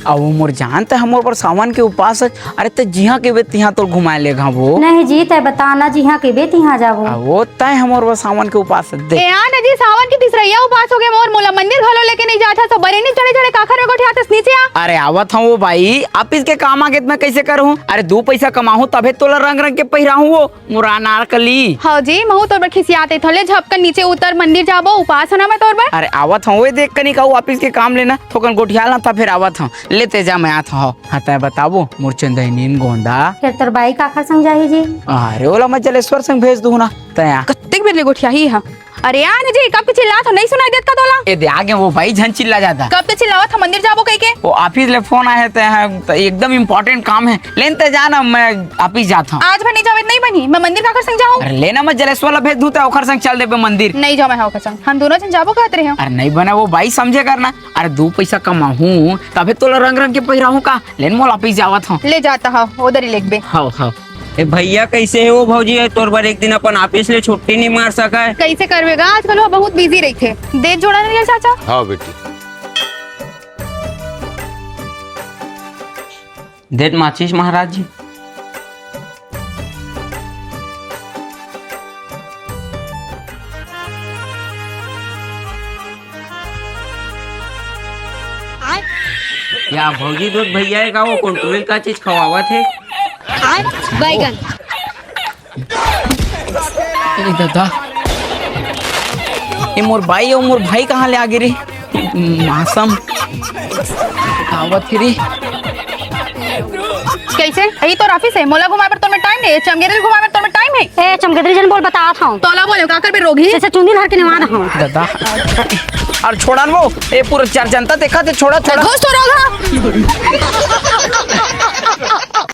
अब मोर जानते हमर पर सावन के उपास है। अरे ते जिहा के बे तिहा तो घुमाए ले वो नहीं जी तय बताना जिहा के बे तिहा जाबो। वो तय हमर पर सावन के उपास दे ए आ नजी सावन की तीसरैया उपास हो गए मोर मोला मंदिर घलो लेके नहीं जाता सब बरे नहीं चढ़े चढ़े काखर में गोठियाते नीचे आ। अरे आवत हूँ वो भाई ऑफिस के काम आगे मैं कैसे करूँ? अरे 2 पैसा कमाऊँ तबे तोला रंग रंग के पहिराहूँ वो मुरा नारकली। हाँ जी महू तोर पर खिसियाते थले झपकन नीचे उतर मंदिर जाबो उपास होना मैं तोर पर। अरे आवत हूँ वो देख कनी कहूँ ऑफिस के काम लेना थोकन गोठियाल ना था फिर आवत हूँ लेते जा मैं आता हूँ। हाँ तय बताबो मुरचंदनी गोंडा फिर तोर बाई काखर संग जाही जी? अरे ओला मैं जलेश्वर संग भेज दूँ ना तया कत्ते बेर ले गोठिया ही है। अरे यार जी कब के चिल्ला तो नहीं सुनाई देता तोला? ए दे आगे वो भाई झन चिल्ला जाता। कब ते चिल्लावत हम मंदिर जाबो कह के? वो ऑफिस ले फोन आए थे तो एकदम इम्पोर्टेंट काम है लेते जाना मैं ऑफिस जाता हूँ। आज भर नहीं जावे नहीं बनी मैं मंदिर काकर संग जाऊं? अरे लेना मैं जलेश्वर ला भेज दूँ तो ओखर संग चल देबे मंदिर। नहीं जाओ मैं हाउ का संग हम दोनों जन जाबो कहत रहे हो। अरे नहीं बना वो भाई समझे करना। अरे 2 पैसा कमाऊँ तबे तोला रंग रंग के पहिराहूँ का लेन मोल ऑफिस जावत हूँ। ले जाता हो उधर ही लेके। हाँ हाँ ए भैया कैसे है वो भौजी है तोर बार एक दिन अपन ऑफिस ले छुट्टी नहीं मार सका है। कैसे करवेगा आजकल वो बहुत बिजी रही थे। दे जोड़ा नहीं चाचा? हाँ बेटी देत माचिस महाराज जी। या भौजी दूध भैया है का वो कंट्रोल का चीज खवावत है। बैगन दादा ये मोर भाई और मोर भाई कहाँ ले आ गिरी? मौसम आवत फिरी कैसे यही तो ऑफिस है मोला घुमाए पर तो में टाइम नहीं चमगेदरी घुमाए पर तो में टाइम है। ए चमगेदरी जन बोल बतात हूं तोला बोले काकर पे रोगी जैसे चुंदी धर के निवान हूं दादा। और छोड़ा वो ये पूरा चार जनता देखा थे छोड़ा छोड़ा घुस तो रहा